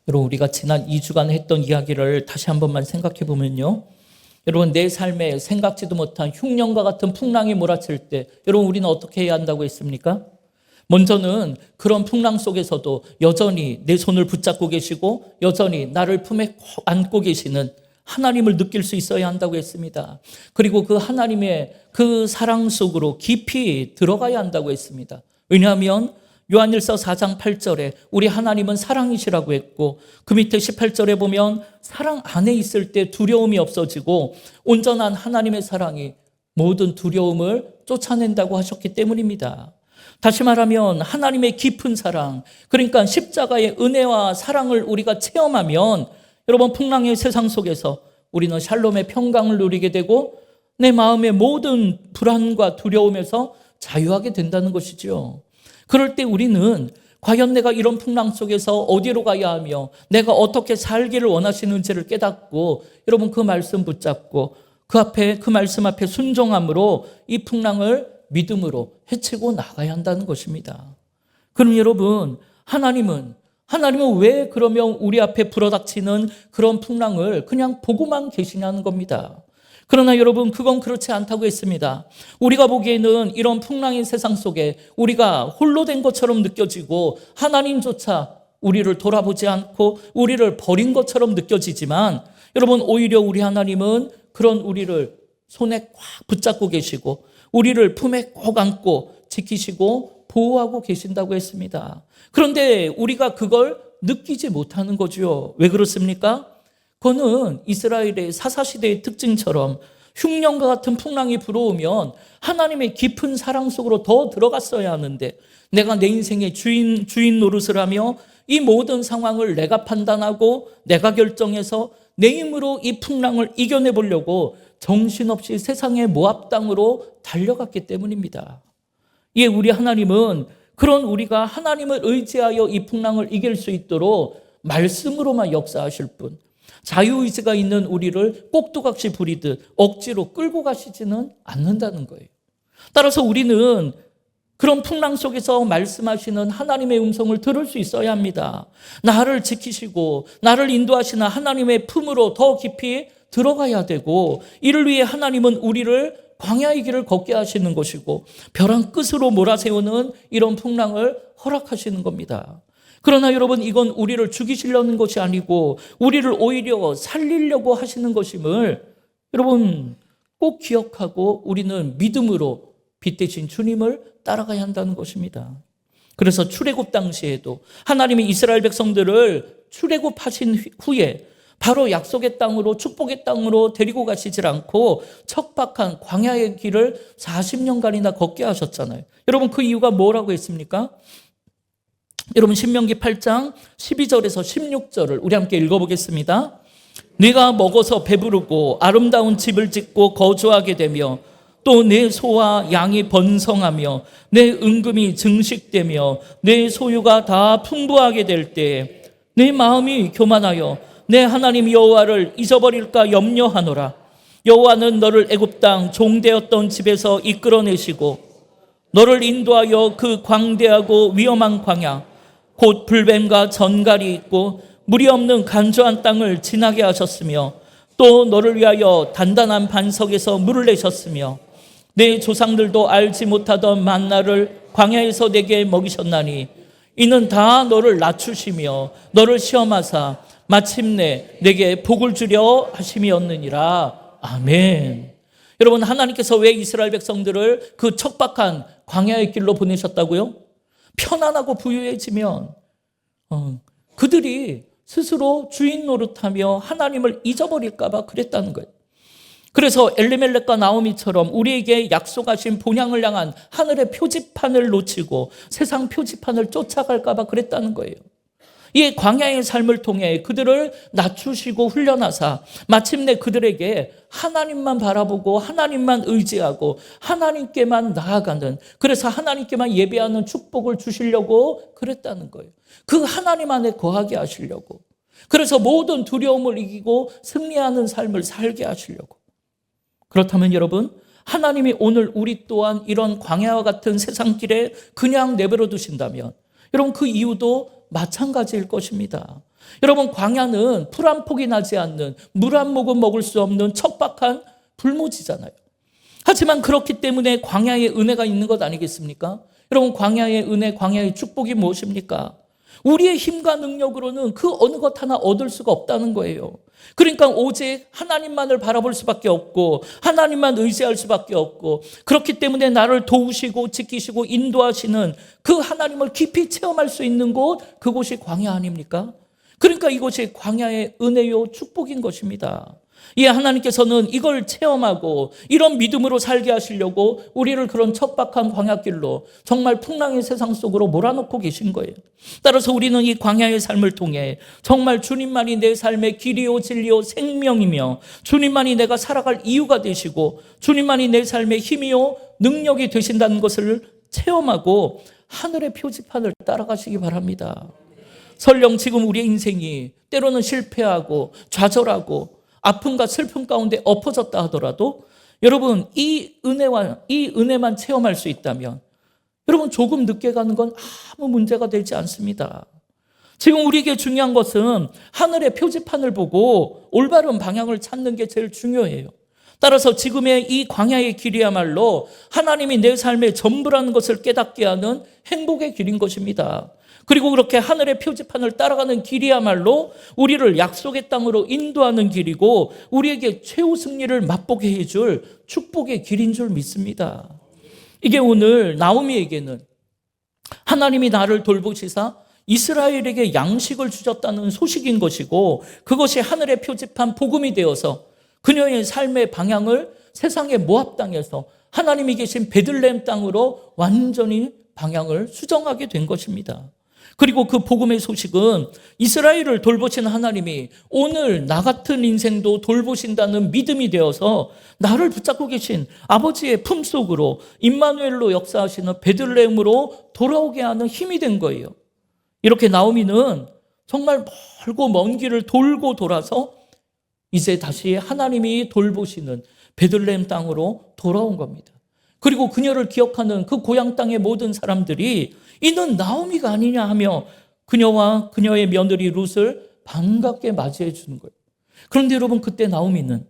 여러분, 우리가 지난 2주간 했던 이야기를 다시 한 번만 생각해 보면요, 여러분, 내 삶에 생각지도 못한 흉년과 같은 풍랑이 몰아칠 때 여러분, 우리는 어떻게 해야 한다고 했습니까? 먼저는 그런 풍랑 속에서도 여전히 내 손을 붙잡고 계시고 여전히 나를 품에 꼭 안고 계시는 하나님을 느낄 수 있어야 한다고 했습니다. 그리고 그 하나님의 그 사랑 속으로 깊이 들어가야 한다고 했습니다. 왜냐하면 요한일서 4장 8절에 우리 하나님은 사랑이시라고 했고, 그 밑에 18절에 보면 사랑 안에 있을 때 두려움이 없어지고 온전한 하나님의 사랑이 모든 두려움을 쫓아낸다고 하셨기 때문입니다. 다시 말하면 하나님의 깊은 사랑, 그러니까 십자가의 은혜와 사랑을 우리가 체험하면 여러분, 풍랑의 세상 속에서 우리는 샬롬의 평강을 누리게 되고 내 마음의 모든 불안과 두려움에서 자유하게 된다는 것이죠. 그럴 때 우리는 과연 내가 이런 풍랑 속에서 어디로 가야 하며 내가 어떻게 살기를 원하시는지를 깨닫고 여러분, 그 말씀 붙잡고 그 말씀 앞에 순종함으로 이 풍랑을 믿음으로 헤치고 나가야 한다는 것입니다. 그럼 여러분, 하나님은 왜 그러면 우리 앞에 불어닥치는 그런 풍랑을 그냥 보고만 계시냐는 겁니다. 그러나 여러분, 그건 그렇지 않다고 했습니다. 우리가 보기에는 이런 풍랑의 세상 속에 우리가 홀로 된 것처럼 느껴지고 하나님조차 우리를 돌아보지 않고 우리를 버린 것처럼 느껴지지만 여러분, 오히려 우리 하나님은 그런 우리를 손에 꽉 붙잡고 계시고 우리를 품에 꼭 안고 지키시고 보호하고 계신다고 했습니다. 그런데 우리가 그걸 느끼지 못하는 거죠. 왜 그렇습니까? 그거는 이스라엘의 사사시대의 특징처럼 흉년과 같은 풍랑이 불어오면 하나님의 깊은 사랑 속으로 더 들어갔어야 하는데, 내가 내 인생의 주인 노릇을 하며 이 모든 상황을 내가 판단하고 내가 결정해서 내 힘으로 이 풍랑을 이겨내 보려고 정신없이 세상의 모압 땅으로 달려갔기 때문입니다. 예, 우리 하나님은 그런 우리가 하나님을 의지하여 이 풍랑을 이길 수 있도록 말씀으로만 역사하실 뿐, 자유의지가 있는 우리를 꼭두각시 부리듯 억지로 끌고 가시지는 않는다는 거예요. 따라서 우리는 그런 풍랑 속에서 말씀하시는 하나님의 음성을 들을 수 있어야 합니다. 나를 지키시고 나를 인도하시는 하나님의 품으로 더 깊이 들어가야 되고, 이를 위해 하나님은 우리를 광야의 길을 걷게 하시는 것이고 벼랑 끝으로 몰아세우는 이런 풍랑을 허락하시는 겁니다. 그러나 여러분, 이건 우리를 죽이시려는 것이 아니고 우리를 오히려 살리려고 하시는 것임을 여러분 꼭 기억하고 우리는 믿음으로 빛 대신 주님을 따라가야 한다는 것입니다. 그래서 출애굽 당시에도 하나님이 이스라엘 백성들을 출애굽하신 후에 바로 약속의 땅으로, 축복의 땅으로 데리고 가시질 않고 척박한 광야의 길을 40년간이나 걷게 하셨잖아요. 여러분, 그 이유가 뭐라고 했습니까? 여러분, 신명기 8장 12절에서 16절을 우리 함께 읽어보겠습니다. 네가 먹어서 배부르고 아름다운 집을 짓고 거주하게 되며 또 내 소와 양이 번성하며 내 은금이 증식되며 내 소유가 다 풍부하게 될 때에 내 마음이 교만하여 내 하나님 여호와를 잊어버릴까 염려하노라. 여호와는 너를 애굽 땅 종되었던 집에서 이끌어내시고 너를 인도하여 그 광대하고 위험한 광야, 곧 불뱀과 전갈이 있고 물이 없는 간조한 땅을 지나게 하셨으며 또 너를 위하여 단단한 반석에서 물을 내셨으며 내 조상들도 알지 못하던 만나를 광야에서 내게 먹이셨나니 이는 다 너를 낮추시며 너를 시험하사 마침내 내게 복을 주려 하심이었느니라. 아멘. 여러분, 하나님께서 왜 이스라엘 백성들을 그 척박한 광야의 길로 보내셨다고요? 편안하고 부유해지면 그들이 스스로 주인 노릇하며 하나님을 잊어버릴까 봐 그랬다는 거예요. 그래서 엘리멜렉과 나오미처럼 우리에게 약속하신 본향을 향한 하늘의 표지판을 놓치고 세상 표지판을 쫓아갈까 봐 그랬다는 거예요. 이 광야의 삶을 통해 그들을 낮추시고 훈련하사 마침내 그들에게 하나님만 바라보고 하나님만 의지하고 하나님께만 나아가는, 그래서 하나님께만 예배하는 축복을 주시려고 그랬다는 거예요. 그 하나님 안에 거하게 하시려고, 그래서 모든 두려움을 이기고 승리하는 삶을 살게 하시려고. 그렇다면 여러분, 하나님이 오늘 우리 또한 이런 광야와 같은 세상길에 그냥 내버려 두신다면 여러분, 그 이유도 마찬가지일 것입니다. 여러분, 광야는 풀 한 폭이 나지 않는, 물 한 모금 먹을 수 없는 척박한 불모지잖아요. 하지만 그렇기 때문에 광야의 은혜가 있는 것 아니겠습니까? 여러분, 광야의 은혜, 광야의 축복이 무엇입니까? 우리의 힘과 능력으로는 그 어느 것 하나 얻을 수가 없다는 거예요. 그러니까 오직 하나님만을 바라볼 수밖에 없고, 하나님만 의지할 수밖에 없고, 그렇기 때문에 나를 도우시고 지키시고 인도하시는 그 하나님을 깊이 체험할 수 있는 곳, 그곳이 광야 아닙니까? 그러니까 이것이 광야의 은혜요 축복인 것입니다. 예, 하나님께서는 이걸 체험하고 이런 믿음으로 살게 하시려고 우리를 그런 척박한 광야길로 정말 풍랑의 세상 속으로 몰아넣고 계신 거예요. 따라서 우리는 이 광야의 삶을 통해 정말 주님만이 내 삶의 길이요 진리요 생명이며, 주님만이 내가 살아갈 이유가 되시고, 주님만이 내 삶의 힘이요 능력이 되신다는 것을 체험하고 하늘의 표지판을 따라가시기 바랍니다. 설령 지금 우리의 인생이 때로는 실패하고 좌절하고 아픔과 슬픔 가운데 엎어졌다 하더라도, 여러분, 이 은혜만 체험할 수 있다면 여러분, 조금 늦게 가는 건 아무 문제가 되지 않습니다. 지금 우리에게 중요한 것은 하늘의 표지판을 보고 올바른 방향을 찾는 게 제일 중요해요. 따라서 지금의 이 광야의 길이야말로 하나님이 내 삶의 전부라는 것을 깨닫게 하는 행복의 길인 것입니다. 그리고 그렇게 하늘의 표지판을 따라가는 길이야말로 우리를 약속의 땅으로 인도하는 길이고, 우리에게 최후 승리를 맛보게 해줄 축복의 길인 줄 믿습니다. 이게 오늘 나오미에게는 하나님이 나를 돌보시사 이스라엘에게 양식을 주셨다는 소식인 것이고, 그것이 하늘의 표지판 복음이 되어서 그녀의 삶의 방향을 세상의 모압 땅에서 하나님이 계신 베들레헴 땅으로 완전히 방향을 수정하게 된 것입니다. 그리고 그 복음의 소식은 이스라엘을 돌보신 하나님이 오늘 나 같은 인생도 돌보신다는 믿음이 되어서 나를 붙잡고 계신 아버지의 품속으로 임마누엘로 역사하시는 베들레헴으로 돌아오게 하는 힘이 된 거예요. 이렇게 나오미는 정말 멀고 먼 길을 돌고 돌아서 이제 다시 하나님이 돌보시는 베들레헴 땅으로 돌아온 겁니다. 그리고 그녀를 기억하는 그 고향 땅의 모든 사람들이 이는 나오미가 아니냐 하며 그녀와 그녀의 며느리 룻을 반갑게 맞이해 주는 거예요. 그런데 여러분, 그때 나오미는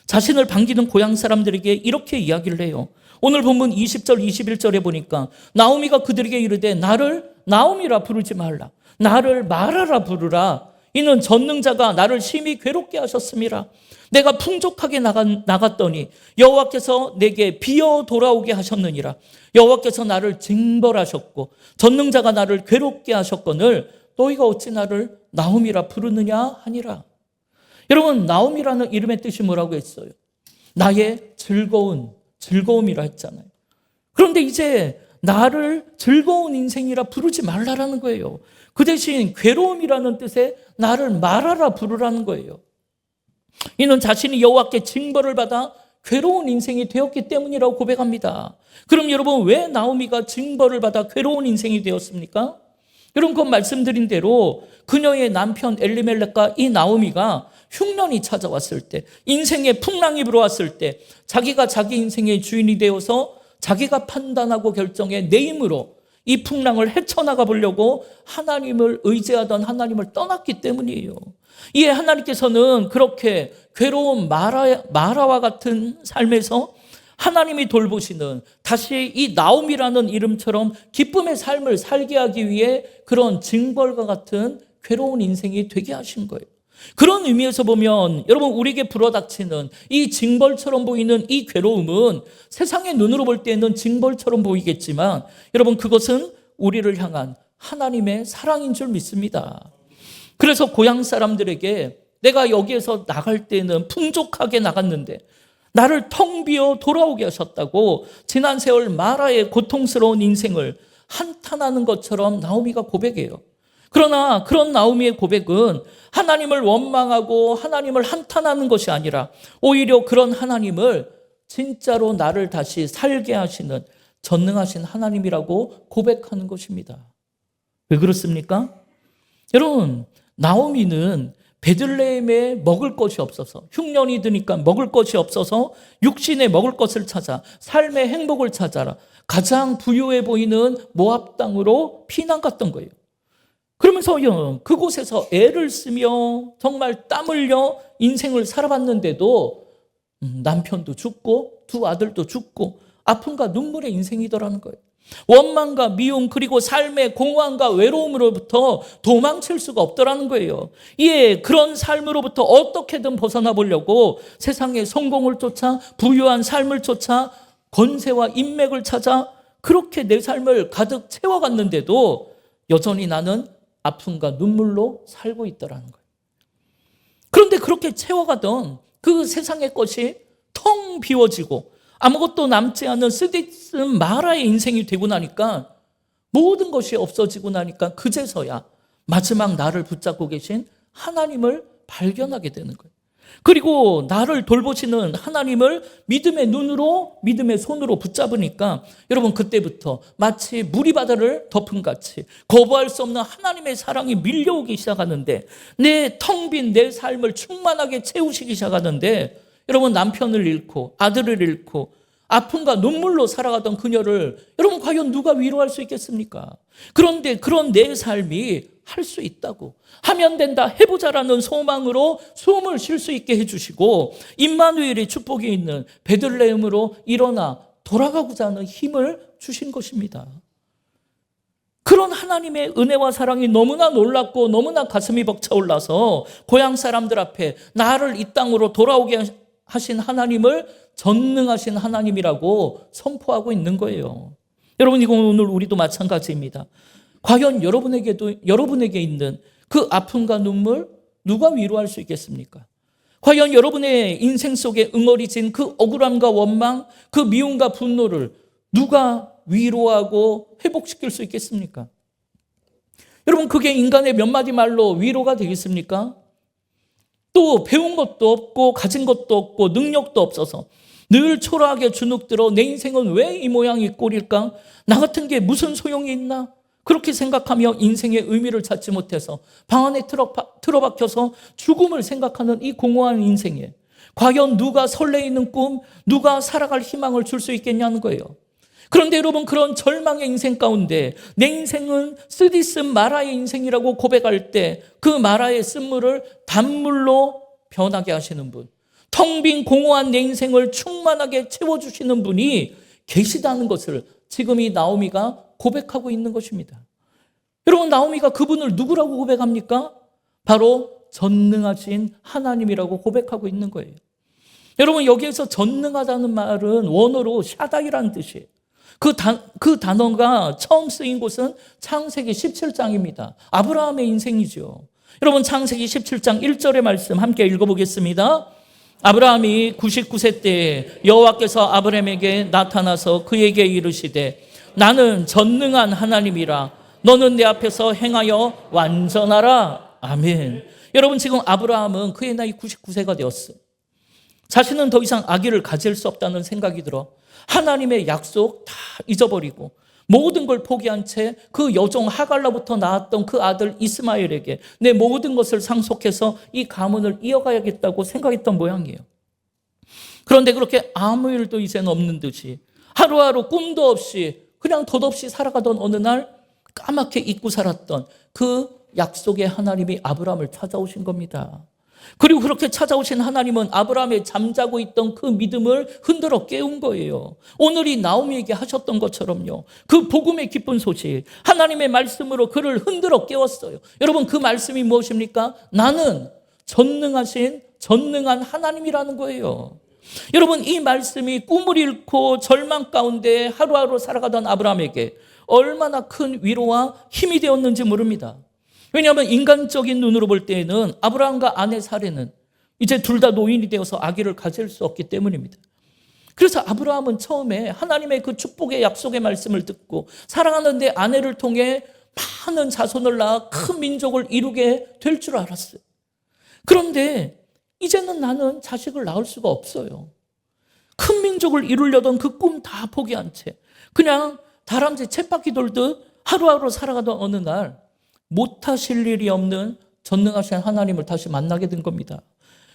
자신을 반기는 고향 사람들에게 이렇게 이야기를 해요. 오늘 본문 20절 21절에 보니까 나오미가 그들에게 이르되 나를 나오미라 부르지 말라, 나를 마라라 부르라. 이는 전능자가 나를 심히 괴롭게 하셨음이라. 내가 풍족하게 나갔더니 여호와께서 내게 비어 돌아오게 하셨느니라. 여호와께서 나를 징벌하셨고 전능자가 나를 괴롭게 하셨거늘 너희가 어찌 나를 나오미라 부르느냐 하니라. 여러분, 나오미라는 이름의 뜻이 뭐라고 했어요? 나의 즐거움이라 했잖아요. 그런데 이제 나를 즐거운 인생이라 부르지 말라라는 거예요. 그 대신 괴로움이라는 뜻의 나를 말하라 부르라는 거예요. 이는 자신이 여호와께 징벌을 받아 괴로운 인생이 되었기 때문이라고 고백합니다. 그럼 여러분, 왜 나오미가 징벌을 받아 괴로운 인생이 되었습니까? 여러분, 그건 말씀드린 대로 그녀의 남편 엘리멜렉과 이 나오미가 흉년이 찾아왔을 때, 인생의 풍랑이 불어왔을 때 자기가 자기 인생의 주인이 되어서 자기가 판단하고 결정해 내 힘으로 이 풍랑을 헤쳐나가 보려고 하나님을 의지하던 하나님을 떠났기 때문이에요. 이에 하나님께서는 그렇게 괴로운 마라와 같은 삶에서 하나님이 돌보시는, 다시 이 나오미라는 이름처럼 기쁨의 삶을 살게 하기 위해 그런 징벌과 같은 괴로운 인생이 되게 하신 거예요. 그런 의미에서 보면 여러분, 우리에게 불어닥치는 이 징벌처럼 보이는 이 괴로움은 세상의 눈으로 볼 때는 징벌처럼 보이겠지만 여러분, 그것은 우리를 향한 하나님의 사랑인 줄 믿습니다. 그래서 고향 사람들에게 내가 여기에서 나갈 때는 풍족하게 나갔는데 나를 텅 비어 돌아오게 하셨다고 지난 세월 마라의 고통스러운 인생을 한탄하는 것처럼 나오미가 고백해요. 그러나 그런 나오미의 고백은 하나님을 원망하고 하나님을 한탄하는 것이 아니라 오히려 그런 하나님을 진짜로 나를 다시 살게 하시는 전능하신 하나님이라고 고백하는 것입니다. 왜 그렇습니까? 여러분, 나오미는 베들레헴에 먹을 것이 없어서, 흉년이 드니까 먹을 것이 없어서 육신에 먹을 것을 찾아 삶의 행복을 찾아라 가장 부유해 보이는 모압 땅으로 피난 갔던 거예요. 그러면서 그곳에서 애를 쓰며 정말 땀 흘려 인생을 살아봤는데도 남편도 죽고 두 아들도 죽고 아픔과 눈물의 인생이더라는 거예요. 원망과 미움 그리고 삶의 공허함과 외로움으로부터 도망칠 수가 없더라는 거예요. 예, 그런 삶으로부터 어떻게든 벗어나 보려고 세상의 성공을 쫓아 부유한 삶을 쫓아 권세와 인맥을 찾아 그렇게 내 삶을 가득 채워갔는데도 여전히 나는 아픔과 눈물로 살고 있더라는 거예요. 그런데 그렇게 채워가던 그 세상의 것이 텅 비워지고 아무것도 남지 않은 쓰디쓴 마라의 인생이 되고 나니까 모든 것이 없어지고 나니까 그제서야 마지막 나를 붙잡고 계신 하나님을 발견하게 되는 거예요. 그리고 나를 돌보시는 하나님을 믿음의 눈으로 믿음의 손으로 붙잡으니까 여러분 그때부터 마치 물이 바다를 덮은 같이 거부할 수 없는 하나님의 사랑이 밀려오기 시작하는데 내 텅 빈 내 삶을 충만하게 채우시기 시작하는데 여러분 남편을 잃고 아들을 잃고 아픔과 눈물로 살아가던 그녀를 여러분 과연 누가 위로할 수 있겠습니까? 그런데 그런 내 삶이 할 수 있다고 하면 된다 해보자라는 소망으로 숨을 쉴 수 있게 해주시고 임마누엘의 축복이 있는 베들레헴으로 일어나 돌아가고자 하는 힘을 주신 것입니다. 그런 하나님의 은혜와 사랑이 너무나 놀랍고 너무나 가슴이 벅차올라서 고향 사람들 앞에 나를 이 땅으로 돌아오게 하신 하나님을 전능하신 하나님이라고 선포하고 있는 거예요. 여러분 이거 오늘 우리도 마찬가지입니다. 과연 여러분에게 있는 그 아픔과 눈물 누가 위로할 수 있겠습니까? 과연 여러분의 인생 속에 응어리진 그 억울함과 원망, 그 미움과 분노를 누가 위로하고 회복시킬 수 있겠습니까? 여러분 그게 인간의 몇 마디 말로 위로가 되겠습니까? 또 배운 것도 없고 가진 것도 없고 능력도 없어서 늘 초라하게 주눅들어 내 인생은 왜 이 모양이 꼴일까? 나 같은 게 무슨 소용이 있나? 그렇게 생각하며 인생의 의미를 찾지 못해서 방 안에 틀어박혀서 죽음을 생각하는 이 공허한 인생에 과연 누가 설레이는 꿈, 누가 살아갈 희망을 줄 수 있겠냐는 거예요. 그런데 여러분 그런 절망의 인생 가운데 내 인생은 쓰디쓴 마라의 인생이라고 고백할 때 그 마라의 쓴물을 단물로 변하게 하시는 분, 텅 빈 공허한 내 인생을 충만하게 채워주시는 분이 계시다는 것을 지금 이 나오미가 고백하고 있는 것입니다. 여러분 나오미가 그분을 누구라고 고백합니까? 바로 전능하신 하나님이라고 고백하고 있는 거예요. 여러분 여기에서 전능하다는 말은 원어로 샤다이라는 뜻이에요. 그 단어가 처음 쓰인 곳은 창세기 17장입니다. 아브라함의 인생이죠. 여러분 창세기 17장 1절의 말씀 함께 읽어보겠습니다. 아브라함이 99세 때에 여호와께서 아브라함에게 나타나서 그에게 이르시되 나는 전능한 하나님이라 너는 내 앞에서 행하여 완전하라. 아멘. 여러분 지금 아브라함은 그의 나이 99세가 되었어요. 자신은 더 이상 아기를 가질 수 없다는 생각이 들어 하나님의 약속 다 잊어버리고 모든 걸 포기한 채 그 여종 하갈로부터 낳았던 그 아들 이스마엘에게 내 모든 것을 상속해서 이 가문을 이어가야겠다고 생각했던 모양이에요. 그런데 그렇게 아무 일도 이제는 없는 듯이 하루하루 꿈도 없이 그냥 덧없이 살아가던 어느 날 까맣게 잊고 살았던 그 약속의 하나님이 아브라함을 찾아오신 겁니다. 그리고 그렇게 찾아오신 하나님은 아브라함의 잠자고 있던 그 믿음을 흔들어 깨운 거예요. 오늘 이 나오미에게 하셨던 것처럼요. 그 복음의 기쁜 소식, 하나님의 말씀으로 그를 흔들어 깨웠어요. 여러분 그 말씀이 무엇입니까? 나는 전능한 하나님이라는 거예요. 여러분 이 말씀이 꿈을 잃고 절망 가운데 하루하루 살아가던 아브라함에게 얼마나 큰 위로와 힘이 되었는지 모릅니다. 왜냐하면 인간적인 눈으로 볼 때에는 아브라함과 아내 사레는 이제 둘 다 노인이 되어서 아기를 가질 수 없기 때문입니다. 그래서 아브라함은 처음에 하나님의 그 축복의 약속의 말씀을 듣고 사랑하는 내 아내를 통해 많은 자손을 낳아 큰 민족을 이루게 될 줄 알았어요. 그런데 이제는 나는 자식을 낳을 수가 없어요. 큰 민족을 이루려던 그 꿈 다 포기한 채 그냥 다람쥐 쳇바퀴 돌듯 하루하루 살아가던 어느 날 못하실 일이 없는 전능하신 하나님을 다시 만나게 된 겁니다.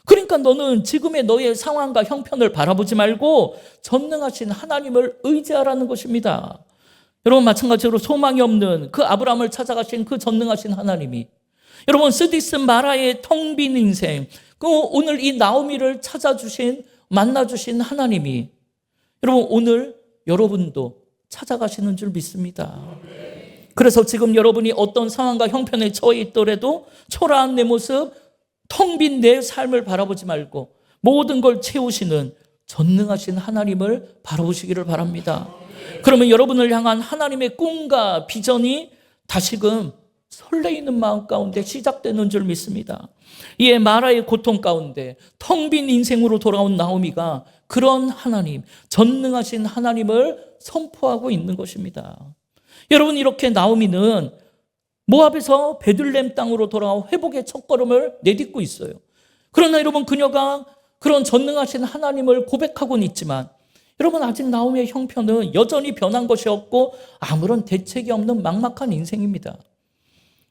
그러니까 너는 지금의 너의 상황과 형편을 바라보지 말고 전능하신 하나님을 의지하라는 것입니다. 여러분 마찬가지로 소망이 없는 그 아브라함을 찾아가신 그 전능하신 하나님이 여러분 스디슨 마라의 텅 빈 인생 그 오늘 이 나오미를 찾아주신 만나주신 하나님이 여러분 오늘 여러분도 찾아가시는 줄 믿습니다. 그래서 지금 여러분이 어떤 상황과 형편에 처해 있더라도 초라한 내 모습 텅 빈 내 삶을 바라보지 말고 모든 걸 채우시는 전능하신 하나님을 바라보시기를 바랍니다. 그러면 여러분을 향한 하나님의 꿈과 비전이 다시금 설레이는 마음 가운데 시작되는 줄 믿습니다. 이에 마라의 고통 가운데 텅 빈 인생으로 돌아온 나오미가 그런 하나님, 전능하신 하나님을 선포하고 있는 것입니다. 여러분 이렇게 나오미는 모압에서 베들레헴 땅으로 돌아와 회복의 첫걸음을 내딛고 있어요. 그러나 여러분 그녀가 그런 전능하신 하나님을 고백하고는 있지만 여러분 아직 나오미의 형편은 여전히 변한 것이 없고 아무런 대책이 없는 막막한 인생입니다.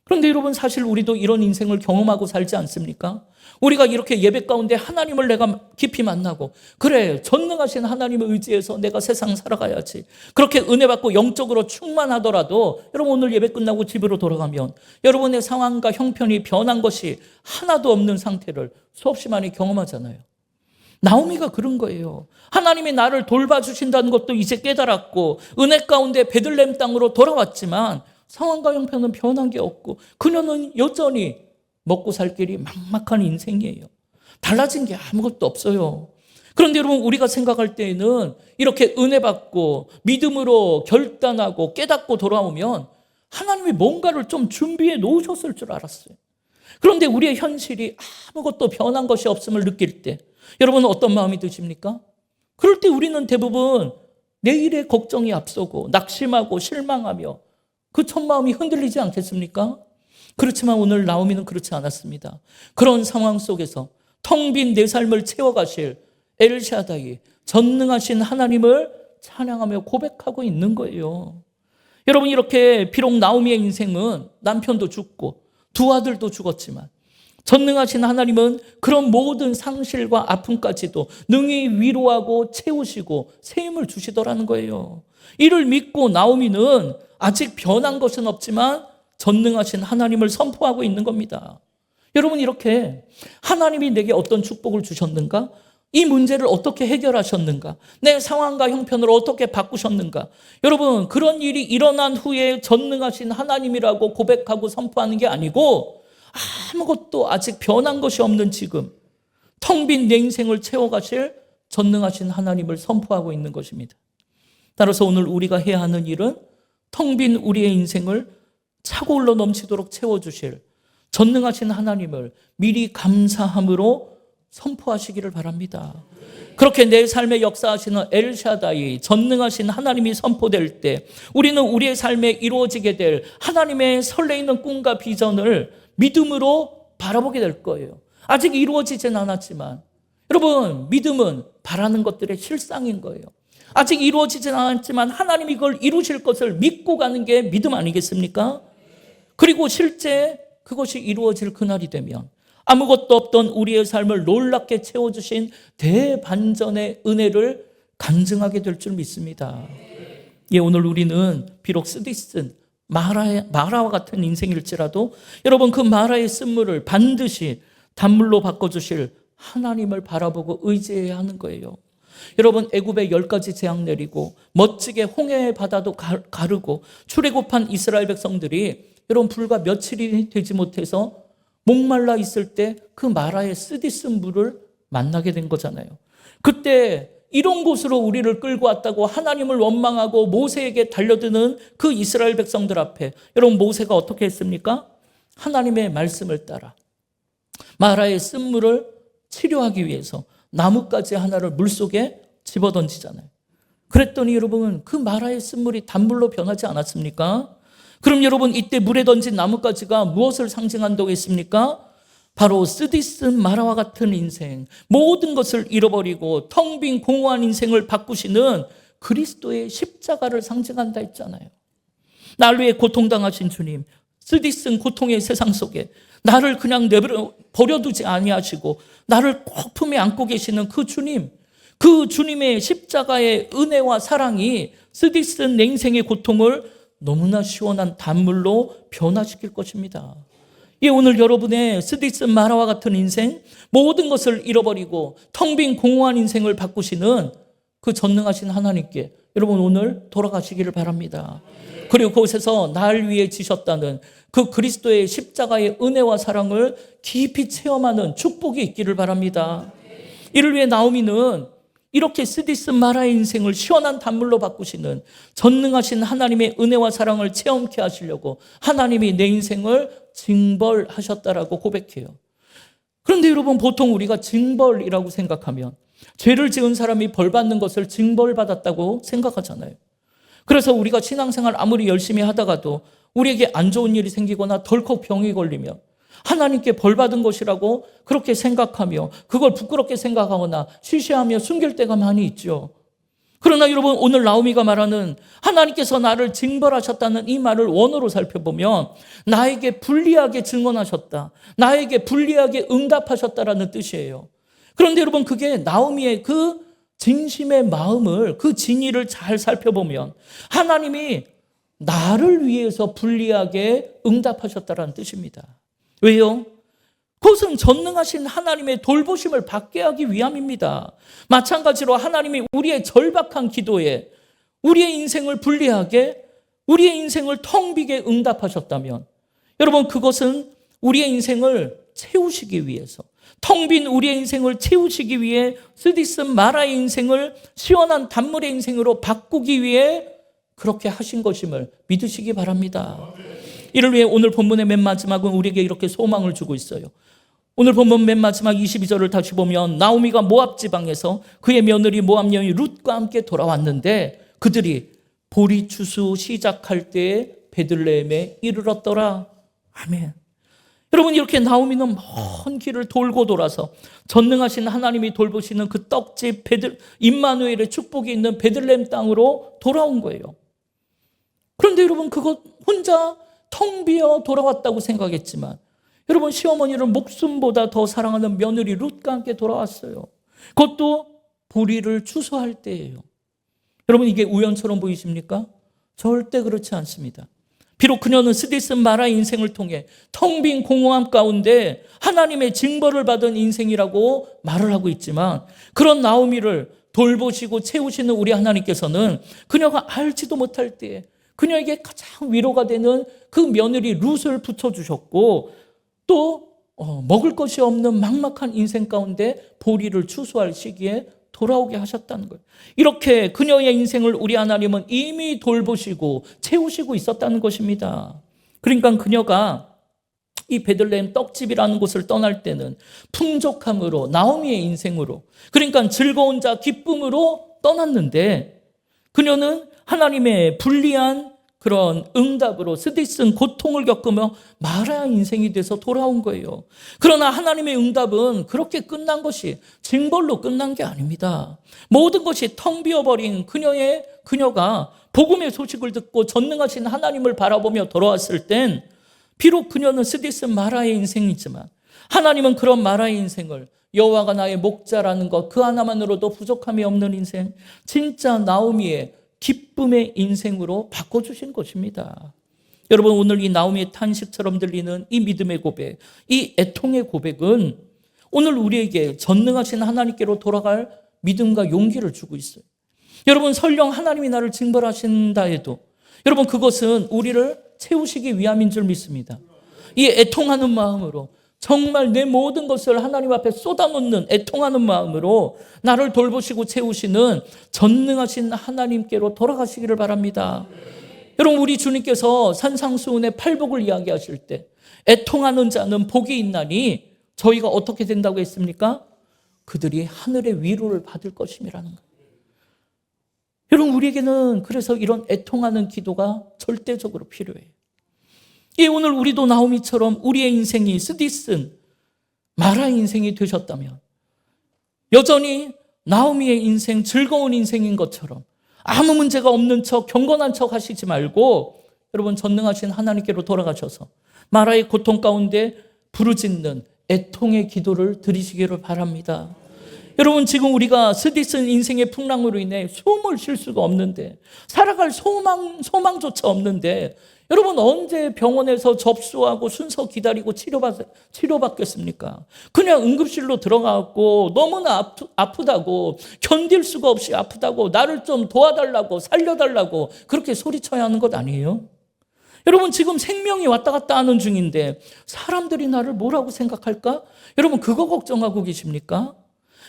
그런데 여러분 사실 우리도 이런 인생을 경험하고 살지 않습니까? 우리가 이렇게 예배 가운데 하나님을 내가 깊이 만나고 그래 전능하신 하나님을 의지해서 내가 세상 살아가야지 그렇게 은혜 받고 영적으로 충만하더라도 여러분 오늘 예배 끝나고 집으로 돌아가면 여러분의 상황과 형편이 변한 것이 하나도 없는 상태를 수없이 많이 경험하잖아요. 나오미가 그런 거예요. 하나님이 나를 돌봐주신다는 것도 이제 깨달았고 은혜 가운데 베들레헴 땅으로 돌아왔지만 상황과 형편은 변한 게 없고 그녀는 여전히 먹고 살 길이 막막한 인생이에요. 달라진 게 아무것도 없어요. 그런데 여러분 우리가 생각할 때에는 이렇게 은혜 받고 믿음으로 결단하고 깨닫고 돌아오면 하나님이 뭔가를 좀 준비해 놓으셨을 줄 알았어요. 그런데 우리의 현실이 아무것도 변한 것이 없음을 느낄 때 여러분은 어떤 마음이 드십니까? 그럴 때 우리는 대부분 내일의 걱정이 앞서고 낙심하고 실망하며 그 첫 마음이 흔들리지 않겠습니까? 그렇지만 오늘 나오미는 그렇지 않았습니다. 그런 상황 속에서 텅 빈 내 삶을 채워가실 엘샤다이 전능하신 하나님을 찬양하며 고백하고 있는 거예요. 여러분 이렇게 비록 나오미의 인생은 남편도 죽고 두 아들도 죽었지만 전능하신 하나님은 그런 모든 상실과 아픔까지도 능히 위로하고 채우시고 새 힘을 주시더라는 거예요. 이를 믿고 나오미는 아직 변한 것은 없지만 전능하신 하나님을 선포하고 있는 겁니다. 여러분 이렇게 하나님이 내게 어떤 축복을 주셨는가? 이 문제를 어떻게 해결하셨는가? 내 상황과 형편을 어떻게 바꾸셨는가? 여러분 그런 일이 일어난 후에 전능하신 하나님이라고 고백하고 선포하는 게 아니고 아무것도 아직 변한 것이 없는 지금 텅 빈 내 인생을 채워가실 전능하신 하나님을 선포하고 있는 것입니다. 따라서 오늘 우리가 해야 하는 일은 텅 빈 우리의 인생을 차고 흘러 넘치도록 채워주실 전능하신 하나님을 미리 감사함으로 선포하시기를 바랍니다. 그렇게 내 삶에 역사하시는 엘샤다이 전능하신 하나님이 선포될 때 우리는 우리의 삶에 이루어지게 될 하나님의 설레이는 꿈과 비전을 믿음으로 바라보게 될 거예요. 아직 이루어지진 않았지만 여러분 믿음은 바라는 것들의 실상인 거예요. 아직 이루어지진 않았지만 하나님이 그걸 이루실 것을 믿고 가는 게 믿음 아니겠습니까? 그리고 실제 그것이 이루어질 그날이 되면 아무것도 없던 우리의 삶을 놀랍게 채워주신 대반전의 은혜를 간증하게 될 줄 믿습니다. 예, 오늘 우리는 비록 쓰디쓴 마라와 같은 인생일지라도 여러분 그 마라의 쓴물을 반드시 단물로 바꿔주실 하나님을 바라보고 의지해야 하는 거예요. 여러분 애굽에 10가지 재앙 내리고 멋지게 홍해의 바다도 가르고 출애굽한 이스라엘 백성들이 여러분 불과 며칠이 되지 못해서 목말라 있을 때 그 마라의 쓰디쓴 물을 만나게 된 거잖아요. 그때 이런 곳으로 우리를 끌고 왔다고 하나님을 원망하고 모세에게 달려드는 그 이스라엘 백성들 앞에 여러분 모세가 어떻게 했습니까? 하나님의 말씀을 따라 마라의 쓴물을 치료하기 위해서 나뭇가지 하나를 물속에 집어던지잖아요. 그랬더니 여러분 그 마라의 쓴물이 단물로 변하지 않았습니까? 그럼 여러분 이때 물에 던진 나뭇가지가 무엇을 상징한다고 했습니까? 바로 쓰디쓴 마라와 같은 인생, 모든 것을 잃어버리고 텅 빈 공허한 인생을 바꾸시는 그리스도의 십자가를 상징한다 했잖아요. 나를 위해 고통당하신 주님, 쓰디쓴 고통의 세상 속에 나를 그냥 버려두지 아니하시고 나를 꼭 품에 안고 계시는 그 주님, 그 주님의 십자가의 은혜와 사랑이 쓰디쓴 내 인생의 고통을 너무나 시원한 단물로 변화시킬 것입니다. 오늘 여러분의 쓰디쓴 마라와 같은 인생, 모든 것을 잃어버리고 텅 빈 공허한 인생을 바꾸시는 그 전능하신 하나님께 여러분 오늘 돌아가시기를 바랍니다. 그리고 그곳에서 날 위해 지셨다는 그 그리스도의 십자가의 은혜와 사랑을 깊이 체험하는 축복이 있기를 바랍니다. 이를 위해 나오미는 이렇게 쓰디쓴 마라의 인생을 시원한 단물로 바꾸시는 전능하신 하나님의 은혜와 사랑을 체험케 하시려고 하나님이 내 인생을 징벌하셨다라고 고백해요. 그런데 여러분, 보통 우리가 징벌이라고 생각하면 죄를 지은 사람이 벌 받는 것을 징벌받았다고 생각하잖아요. 그래서 우리가 신앙생활 아무리 열심히 하다가도 우리에게 안 좋은 일이 생기거나 덜컥 병이 걸리면 하나님께 벌 받은 것이라고 그렇게 생각하며 그걸 부끄럽게 생각하거나 쉬쉬하며 숨길 때가 많이 있죠. 그러나 여러분, 오늘 나오미가 말하는 하나님께서 나를 징벌하셨다는 이 말을 원어로 살펴보면 나에게 불리하게 증언하셨다, 나에게 불리하게 응답하셨다라는 뜻이에요. 그런데 여러분, 그게 나오미의 그 진심의 마음을, 그 진의를 잘 살펴보면 하나님이 나를 위해서 불리하게 응답하셨다라는 뜻입니다. 왜요? 그것은 전능하신 하나님의 돌보심을 받게 하기 위함입니다. 마찬가지로 하나님이 우리의 절박한 기도에 우리의 인생을 불리하게, 우리의 인생을 텅 비게 응답하셨다면 여러분, 그것은 우리의 인생을 채우시기 위해서, 텅 빈 우리의 인생을 채우시기 위해 쓰디쓴 마라의 인생을 시원한 단물의 인생으로 바꾸기 위해 그렇게 하신 것임을 믿으시기 바랍니다. 이를 위해 오늘 본문의 맨 마지막은 우리에게 이렇게 소망을 주고 있어요. 오늘 본문 맨 마지막 22절을 다시 보면 나오미가 모압 지방에서 그의 며느리 모압 여인 룻과 함께 돌아왔는데 그들이 보리 추수 시작할 때에 베들레헴에 이르렀더라. 아멘. 여러분, 이렇게 나오미는 먼 길을 돌고 돌아서 전능하신 하나님이 돌보시는 그 떡집 임마누엘의 축복이 있는 베들레헴 땅으로 돌아온 거예요. 그런데 여러분, 그것 혼자 텅 비어 돌아왔다고 생각했지만 여러분, 시어머니를 목숨보다 더 사랑하는 며느리 룻과 함께 돌아왔어요. 그것도 보리를 추수할 때예요. 여러분, 이게 우연처럼 보이십니까? 절대 그렇지 않습니다. 비록 그녀는 쓰디쓴 마라의 인생을 통해 텅 빈 공허함 가운데 하나님의 징벌을 받은 인생이라고 말을 하고 있지만, 그런 나오미를 돌보시고 채우시는 우리 하나님께서는 그녀가 알지도 못할 때에 그녀에게 가장 위로가 되는 그 며느리 룻을 붙여주셨고, 또 먹을 것이 없는 막막한 인생 가운데 보리를 추수할 시기에 돌아오게 하셨다는 거예요. 이렇게 그녀의 인생을 우리 하나님은 이미 돌보시고 채우시고 있었다는 것입니다. 그러니까 그녀가 이 베들레헴 떡집이라는 곳을 떠날 때는 풍족함으로, 나오미의 인생으로, 그러니까 즐거운 자 기쁨으로 떠났는데, 그녀는 하나님의 불리한 그런 응답으로 쓰디쓴 고통을 겪으며 마라의 인생이 돼서 돌아온 거예요. 그러나 하나님의 응답은 그렇게 끝난 것이, 징벌로 끝난 게 아닙니다. 모든 것이 텅 비어버린 그녀가 복음의 소식을 듣고 전능하신 하나님을 바라보며 돌아왔을 땐 비록 그녀는 쓰디쓴 마라의 인생이지만 하나님은 그런 마라의 인생을 여호와가 나의 목자라는 것, 그 하나만으로도 부족함이 없는 인생, 진짜 나오미의 기쁨의 인생으로 바꿔주신 것입니다. 여러분, 오늘 이 나오미의 탄식처럼 들리는 이 믿음의 고백, 이 애통의 고백은 오늘 우리에게 전능하신 하나님께로 돌아갈 믿음과 용기를 주고 있어요. 여러분, 설령 하나님이 나를 징벌하신다 해도 여러분, 그것은 우리를 채우시기 위함인 줄 믿습니다. 이 애통하는 마음으로, 정말 내 모든 것을 하나님 앞에 쏟아놓는 애통하는 마음으로 나를 돌보시고 채우시는 전능하신 하나님께로 돌아가시기를 바랍니다. 여러분, 우리 주님께서 산상수훈의 팔복을 이야기하실 때 애통하는 자는 복이 있나니 저희가 어떻게 된다고 했습니까? 그들이 하늘의 위로를 받을 것임이라는 거예요. 여러분, 우리에게는 그래서 이런 애통하는 기도가 절대적으로 필요해요. 오늘 우리도 나오미처럼 우리의 인생이 쓰디쓴 마라의 인생이 되셨다면, 여전히 나오미의 인생, 즐거운 인생인 것처럼 아무 문제가 없는 척, 경건한 척 하시지 말고 여러분, 전능하신 하나님께로 돌아가셔서 마라의 고통 가운데 부르짖는 애통의 기도를 드리시기를 바랍니다. 여러분, 지금 우리가 스디슨 인생의 풍랑으로 인해 숨을 쉴 수가 없는데, 살아갈 소망조차 없는데, 여러분 언제 병원에서 접수하고 순서 기다리고 치료받겠습니까? 그냥 응급실로 들어가고 너무나 아프다고, 견딜 수가 없이 아프다고, 나를 좀 도와달라고, 살려달라고 그렇게 소리쳐야 하는 것 아니에요? 여러분, 지금 생명이 왔다 갔다 하는 중인데 사람들이 나를 뭐라고 생각할까? 여러분, 그거 걱정하고 계십니까?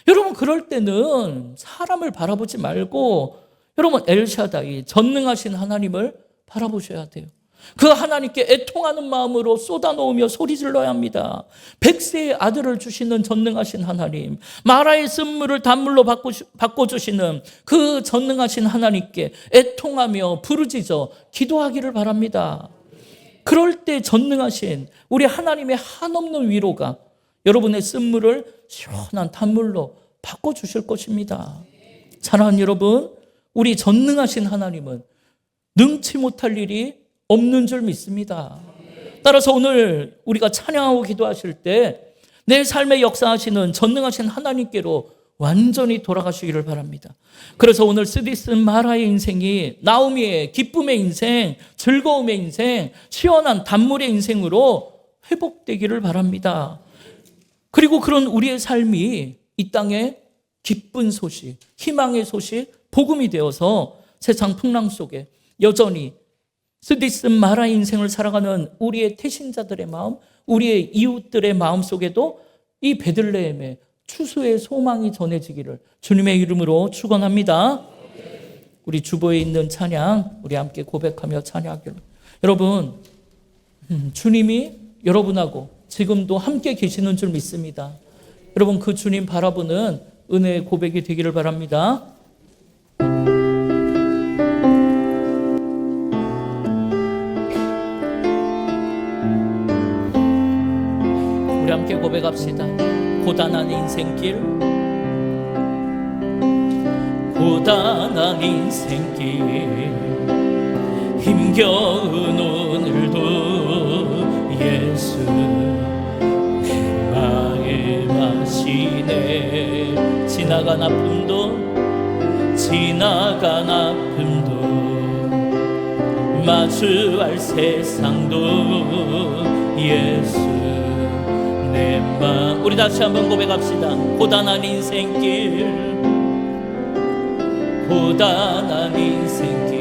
여러분, 그럴 때는 사람을 바라보지 말고 여러분, 엘샤다이, 전능하신 하나님을 바라보셔야 돼요. 그 하나님께 애통하는 마음으로 쏟아놓으며 소리질러야 합니다. 100세의 아들을 주시는 전능하신 하나님, 마라의 쓴물을 단물로 바꿔주시는 그 전능하신 하나님께 애통하며 부르짖어 기도하기를 바랍니다. 그럴 때 전능하신 우리 하나님의 한없는 위로가 여러분의 쓴물을 시원한 단물로 바꿔주실 것입니다. 사랑하는 여러분, 우리 전능하신 하나님은 능치 못할 일이 없는 줄 믿습니다. 따라서 오늘 우리가 찬양하고 기도하실 때 내 삶에 역사하시는 전능하신 하나님께로 완전히 돌아가시기를 바랍니다. 그래서 오늘 스디슨 마라의 인생이 나오미의 기쁨의 인생, 즐거움의 인생, 시원한 단물의 인생으로 회복되기를 바랍니다. 그리고 그런 우리의 삶이 이 땅에 기쁜 소식, 희망의 소식, 복음이 되어서 세상 풍랑 속에 여전히 스디슨 마라 인생을 살아가는 우리의 태신자들의 마음, 우리의 이웃들의 마음 속에도 이 베들레헴의 추수의 소망이 전해지기를 주님의 이름으로 축원합니다. 우리 주보에 있는 찬양 우리 함께 고백하며 찬양하기를. 여러분, 주님이 여러분하고 지금도 함께 계시는 줄 믿습니다. 여러분, 그 주님 바라보는 은혜의 고백이 되기를 바랍니다. 우리 함께 고백합시다. 고단한 인생길, 고단한 인생길, 힘겨운 오늘도 예수 내 마음 아시네. 지나간 아픔도 마주할 세상도 예수 내 마음. 우리 다시 한번 고백합시다. 고단한 인생길, 고단한 인생길,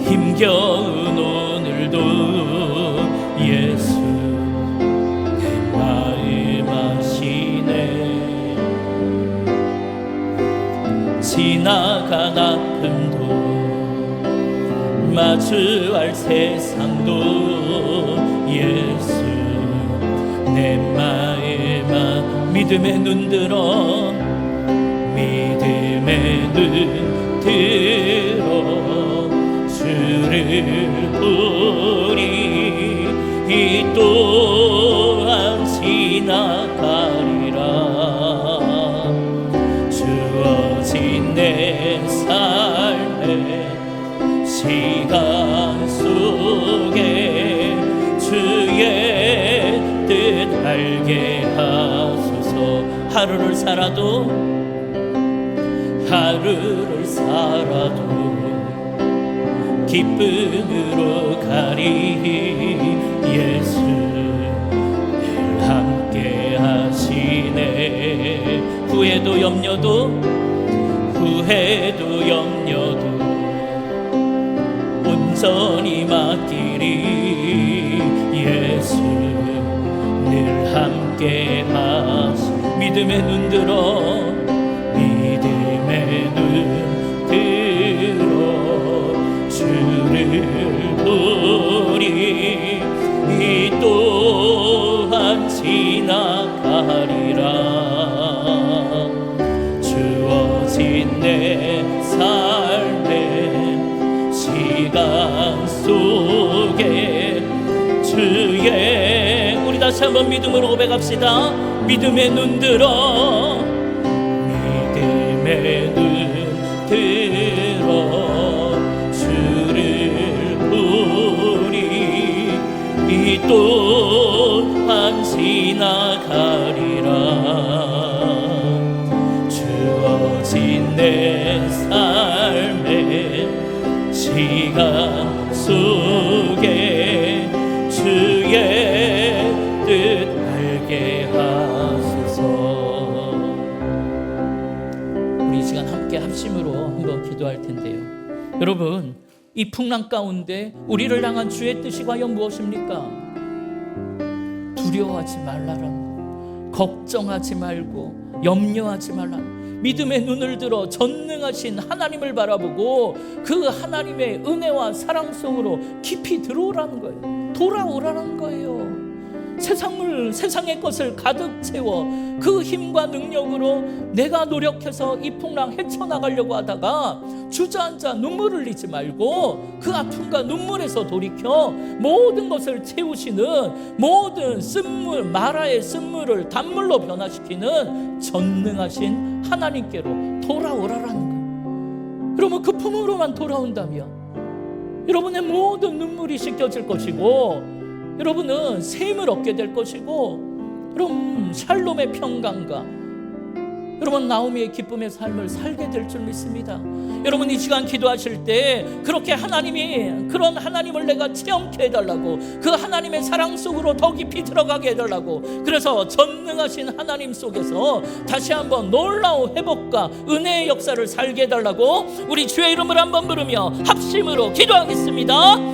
힘겨운 오늘도 예수 내 마음 아시네. 지나간 아픔도 마주할 세상도 예수 내 마음. 믿음의 눈 들어, 믿음의 눈 들어 주를 보리. 이 또한 지나가리라. 주어진 내 삶의 시간 속에 주의 뜻 알게 하소서. 하루를 살아도 기쁨으로 가리. 예수 늘 함께 하시네. 후회도 염려도 온전히 맡기리. 예수 늘 함께 하시. 믿음의 눈 들어, 믿음의 눈 들어 주를 보리. 이 또한 지나가리라. 주어진 내 삶의 시간 속에 주의. 우리 다시 한번 믿음으로 고백합시다. 믿음의 눈 들어, 믿음의 눈 들어 주를 보리. 이 또한 지나가리라. 합심으로 한번 기도할 텐데요. 여러분, 이 풍랑 가운데 우리를 향한 주의 뜻이 과연 무엇입니까? 두려워하지 말라라는, 걱정하지 말고 염려하지 말라는, 믿음의 눈을 들어 전능하신 하나님을 바라보고 그 하나님의 은혜와 사랑 속으로 깊이 들어오라는 거예요. 돌아오라는 거예요. 세상의 것을 가득 채워 그 힘과 능력으로 내가 노력해서 이 풍랑 헤쳐나가려고 하다가 주저앉아 눈물을 흘리지 말고 그 아픔과 눈물에서 돌이켜 모든 것을 채우시는, 모든 쓴물, 마라의 쓴물을 단물로 변화시키는 전능하신 하나님께로 돌아오라라는 거예요. 여러분, 그 품으로만 돌아온다면 여러분의 모든 눈물이 씻겨질 것이고, 여러분은 샘을 얻게 될 것이고, 여러분 샬롬의 평강과 여러분 나오미의 기쁨의 삶을 살게 될 줄 믿습니다. 여러분, 이 시간 기도하실 때 그렇게 하나님이, 그런 하나님을 내가 체험케 해달라고, 그 하나님의 사랑 속으로 더 깊이 들어가게 해달라고, 그래서 전능하신 하나님 속에서 다시 한번 놀라운 회복과 은혜의 역사를 살게 해달라고 우리 주의 이름을 한번 부르며 합심으로 기도하겠습니다.